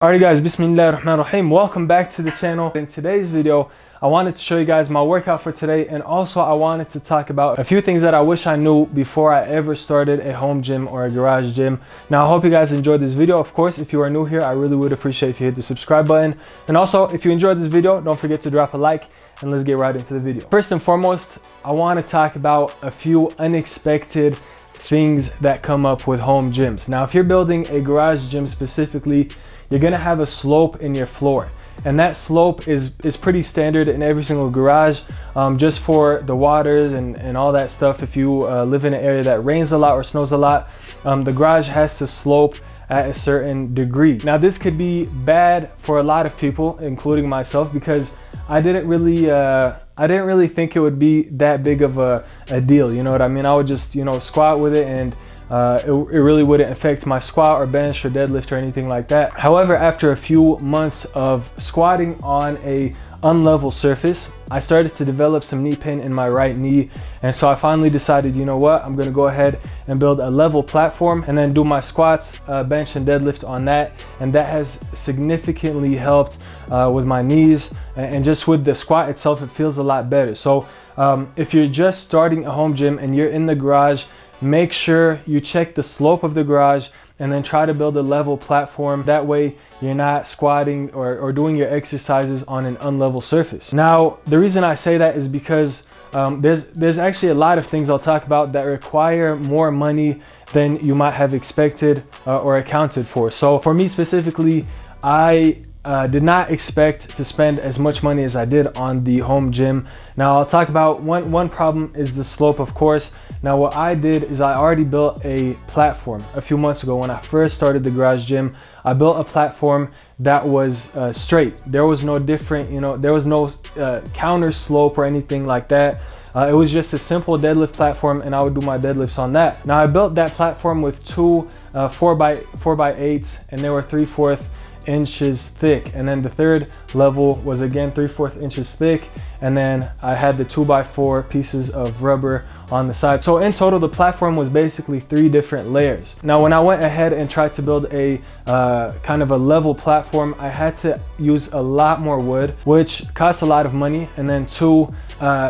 Alright guys, Bismillahirrahmanirrahim. Welcome back to the channel. In today's video, I wanted to show you guys my workout for today, and also I wanted to talk about a few things that I wish I knew before I ever started a home gym or a garage gym. Now I hope you guys enjoyed this video. Of course, if you are new here, I really would appreciate if you hit the subscribe button. And also, if you enjoyed this video, don't forget to drop a like, and let's get right into the video. First and foremost, I want to talk about a few unexpected things that come up with home gyms. Now, if you're building a garage gym specifically, you're gonna have a slope in your floor, and that slope is pretty standard in every single garage, just for the waters and all that stuff. If you live in an area that rains a lot or snows a lot, the garage has to slope at a certain degree. Now this could be bad for a lot of people, including myself, because I didn't really think it would be that big of a deal, you know what I mean? I would just, squat with it, and it really wouldn't affect my squat or bench or deadlift or anything like that. However, after a few months of squatting on a unlevel surface, I started to develop some knee pain in my right knee, and so I finally decided, you know what, I'm gonna go ahead and build a level platform and then do my squats, bench and deadlift on that, and that has significantly helped with my knees, and just with the squat itself, it feels a lot better. So if you're just starting a home gym and you're in the garage, make sure you check the slope of the garage and then try to build a level platform. That way you're not squatting or doing your exercises on an unlevel surface. Now, the reason I say that is because there's actually a lot of things I'll talk about that require more money than you might have expected or accounted for. So for me specifically, I did not expect to spend as much money as I did on the home gym. Now I'll talk about one problem is the slope, of course. Now what I did is I already built a platform a few months ago. When I first started the garage gym, I built a platform that was straight. There was no different, there was no counter slope or anything like that. It was just a simple deadlift platform, and I would do my deadlifts on that. Now I built that platform with two 4x8s, and they were 3/4 inches thick, and then the third level was again 3/4 inches thick, and then I had the 2x4 pieces of rubber on the side. So in total, the platform was basically 3 different layers. Now when I went ahead and tried to build a kind of a level platform, I had to use a lot more wood, which costs a lot of money, and then 2,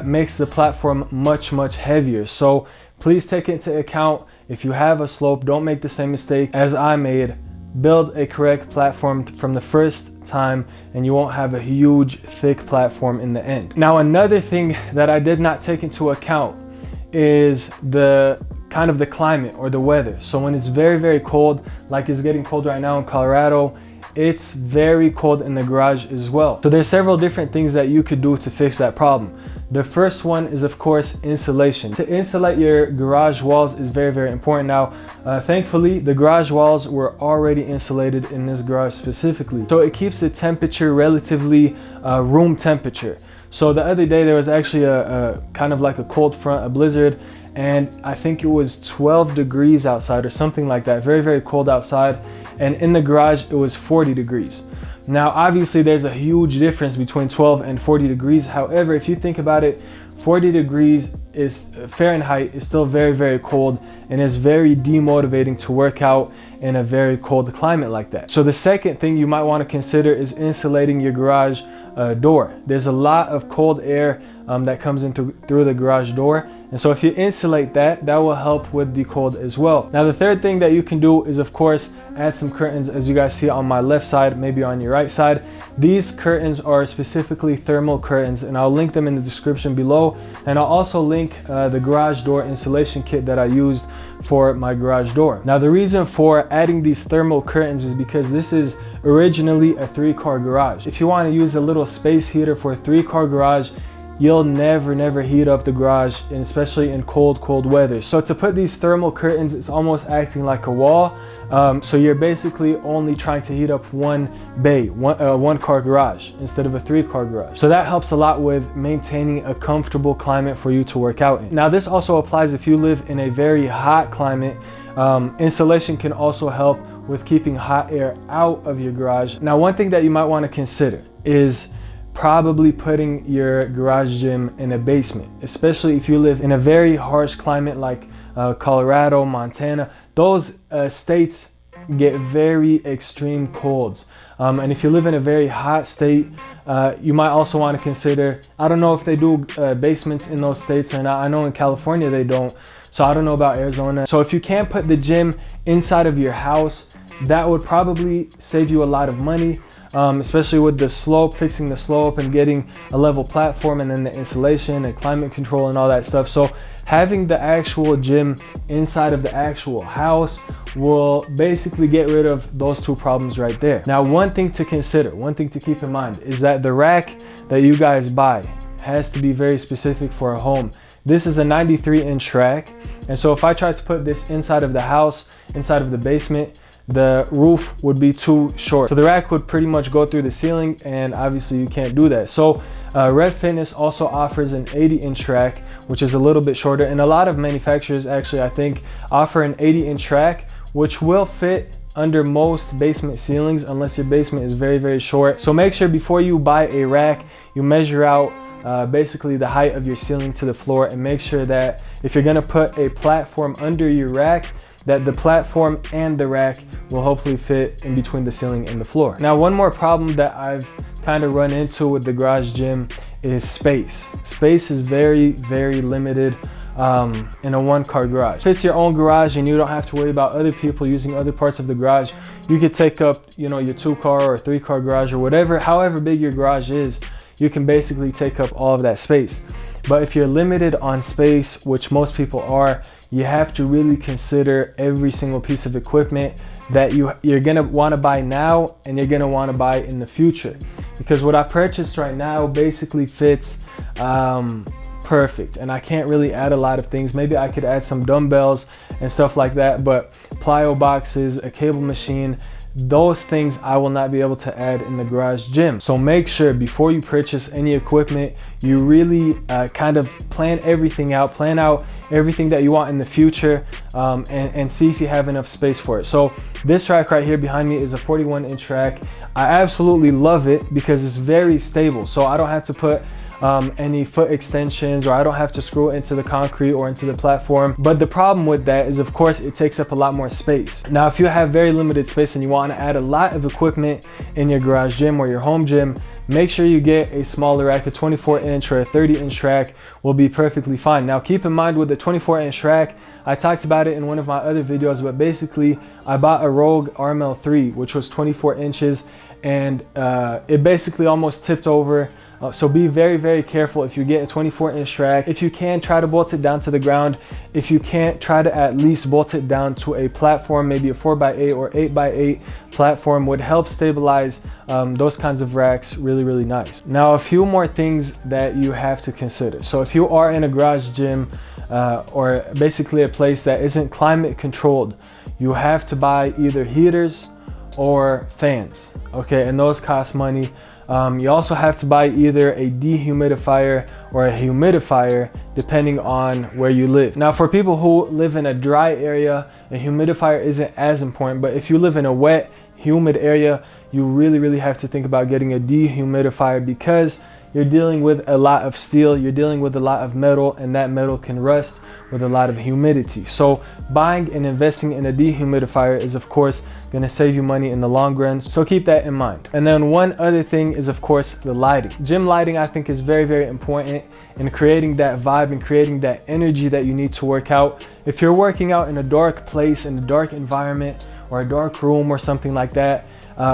makes the platform much heavier. So please take into account, if you have a slope, don't make the same mistake as I made. Build a correct platform from the first time, and you won't have a huge thick platform in the end. Now another thing that I did not take into account is the kind of the climate or the weather. So when it's very cold, like it's getting cold right now in Colorado, it's very cold in the garage as well. So there's several different things that you could do to fix that problem. The first one is, of course, insulation. To insulate your garage walls is very important. Now, thankfully, the garage walls were already insulated in this garage specifically. So it keeps the temperature relatively room temperature. So the other day, there was actually a kind of like a cold front, a blizzard, and I think it was 12 degrees outside or something like that. Very cold outside. And in the garage, it was 40 degrees. Now, obviously, there's a huge difference between 12 and 40 degrees. However, if you think about it, 40 degrees is Fahrenheit is still very cold, and it's very demotivating to work out in a very cold climate like that. So the second thing you might want to consider is insulating your garage door. There's a lot of cold air that comes in through the garage door, and so if you insulate that will help with the cold as well. Now the third thing that you can do is, of course, add some curtains, as you guys see on my left side, maybe on your right side. These curtains are specifically thermal curtains, and I'll link them in the description below, and I'll also link the garage door insulation kit that I used for my garage door. Now the reason for adding these thermal curtains is because this is originally a 3-car garage. If you want to use a little space heater for a 3-car garage, you'll never heat up the garage, and especially in cold weather. So to put these thermal curtains, it's almost acting like a wall. So you're basically only trying to heat up one bay, one car garage instead of a 3-car garage. So that helps a lot with maintaining a comfortable climate for you to work out in. Now this also applies if you live in a very hot climate. Insulation can also help with keeping hot air out of your garage. Now one thing that you might want to consider is probably putting your garage gym in a basement, especially if you live in a very harsh climate like Colorado, Montana. Those states get very extreme colds. And if you live in a very hot state, you might also want to consider, I don't know if they do basements in those states or not. I know in California they don't, so I don't know about Arizona. So if you can't put the gym inside of your house, that would probably save you a lot of money. Especially with the slope, fixing the slope and getting a level platform, and then the insulation and climate control and all that stuff. So having the actual gym inside of the actual house will basically get rid of those two problems right there. Now, one thing to consider, one thing to keep in mind is that the rack that you guys buy has to be very specific for a home. This is a 93-inch rack, and so if I try to put this inside of the house, inside of the basement, the roof would be too short. So the rack would pretty much go through the ceiling, and obviously you can't do that. So Red Fitness also offers an 80-inch rack, which is a little bit shorter. And a lot of manufacturers actually, I think, offer an 80-inch rack, which will fit under most basement ceilings unless your basement is very, very short. So make sure before you buy a rack, you measure out basically the height of your ceiling to the floor, and make sure that if you're gonna put a platform under your rack, that the platform and the rack will hopefully fit in between the ceiling and the floor. Now, one more problem that I've kind of run into with the garage gym is space. Space is very, very limited in a one-car garage. If it's your own garage and you don't have to worry about other people using other parts of the garage, you could take up, you know, your 2-car or 3-car garage or whatever, however big your garage is, you can basically take up all of that space. But if you're limited on space, which most people are, you have to really consider every single piece of equipment that you're gonna wanna buy now and you're gonna wanna buy in the future. Because what I purchased right now basically fits perfect, and I can't really add a lot of things. Maybe I could add some dumbbells and stuff like that, but plyo boxes, a cable machine, those things I will not be able to add in the garage gym. So make sure before you purchase any equipment, you really kind of plan everything out, plan out everything that you want in the future, and see if you have enough space for it. So this rack right here behind me is a 41-inch rack. I absolutely love it because it's very stable. So I don't have to put any foot extensions, or I don't have to screw it into the concrete or into the platform. But the problem with that is, of course, it takes up a lot more space. Now, if you have very limited space and you want to add a lot of equipment in your garage gym or your home gym, make sure you get a smaller rack. A 24-inch or a 30-inch rack will be perfectly fine. Now, keep in mind with the 24-inch rack, I talked about it in one of my other videos, but basically I bought a Rogue RML3, which was 24 inches, and it basically almost tipped over. So be very, very careful if you get a 24-inch rack. If you can, try to bolt it down to the ground. If you can't, try to at least bolt it down to a platform, maybe a 4x8 or 8x8 platform would help stabilize those kinds of racks really, really nice. Now, a few more things that you have to consider. So if you are in a garage gym or basically a place that isn't climate controlled, you have to buy either heaters or fans, okay? And those cost money. You also have to buy either a dehumidifier or a humidifier depending on where you live. Now, for people who live in a dry area, a humidifier isn't as important, but if you live in a wet, humid area, you really, really have to think about getting a dehumidifier, because you're dealing with a lot of steel, you're dealing with a lot of metal, and that metal can rust with a lot of humidity. So buying and investing in a dehumidifier is, of course, going to save you money in the long run, so keep that in mind. And then one other thing is, of course, the lighting. Gym lighting, I think, is very, very important in creating that vibe and creating that energy that you need to work out. If you're working out in a dark place, in a dark environment, or a dark room or something like that,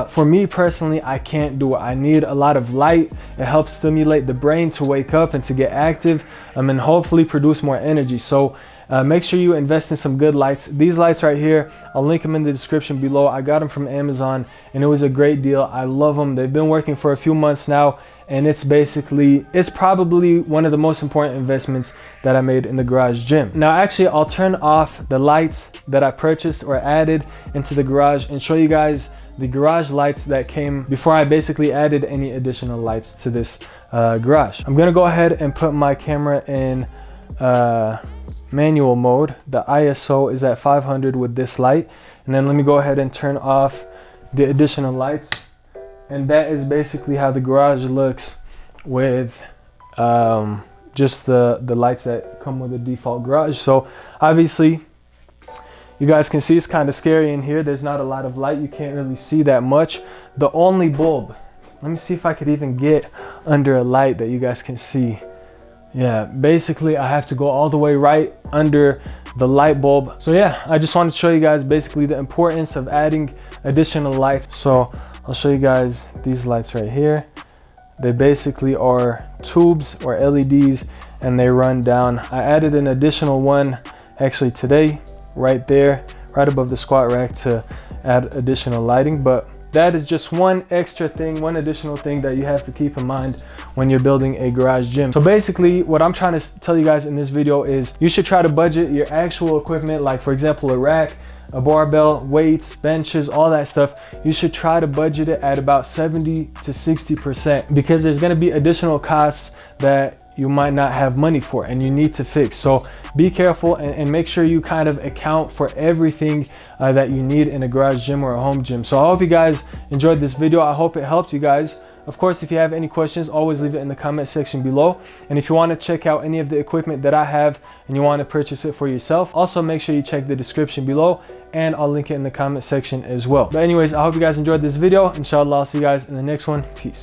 for me personally, I can't do it. I need a lot of light. It helps stimulate the brain to wake up and to get active, and hopefully produce more energy. So make sure you invest in some good lights. These lights right here, I'll link them in the description below. I got them from Amazon and it was a great deal. I love them. They've been working for a few months now, and it's probably one of the most important investments that I made in the garage gym. Now, actually, I'll turn off the lights that I purchased or added into the garage and show you guys the garage lights that came before I basically added any additional lights to this garage. I'm gonna go ahead and put my camera in manual mode. The ISO is at 500 with this light, and then let me go ahead and turn off the additional lights, and that is basically how the garage looks with just the lights that come with the default garage. So obviously You guys can see it's kind of scary in here. There's not a lot of light. You can't really see that much. The only bulb, let me see if I could even get under a light that you guys can see. Yeah, basically I have to go all the way right under the light bulb. So yeah, I just wanted to show you guys basically the importance of adding additional lights. So I'll show you guys these lights right here. They basically are tubes or LEDs, and they run down. I added an additional one actually today, right there, right above the squat rack, to add additional lighting. But that is just one extra thing, one additional thing that you have to keep in mind when you're building a garage gym. So basically what I'm trying to tell you guys in this video is you should try to budget your actual equipment, like for example a rack, a barbell, weights, benches, all that stuff. You should try to budget it at about 70 to 60%, because there's going to be additional costs that you might not have money for and you need to fix. So be careful and make sure you kind of account for everything that you need in a garage gym or a home gym. So I hope you guys enjoyed this video. I hope it helped you guys. Of course, if you have any questions, always leave it in the comment section below. And if you want to check out any of the equipment that I have and you want to purchase it for yourself, also make sure you check the description below, and I'll link it in the comment section as well. But anyways, I hope you guys enjoyed this video. Inshallah, I'll see you guys in the next one. Peace.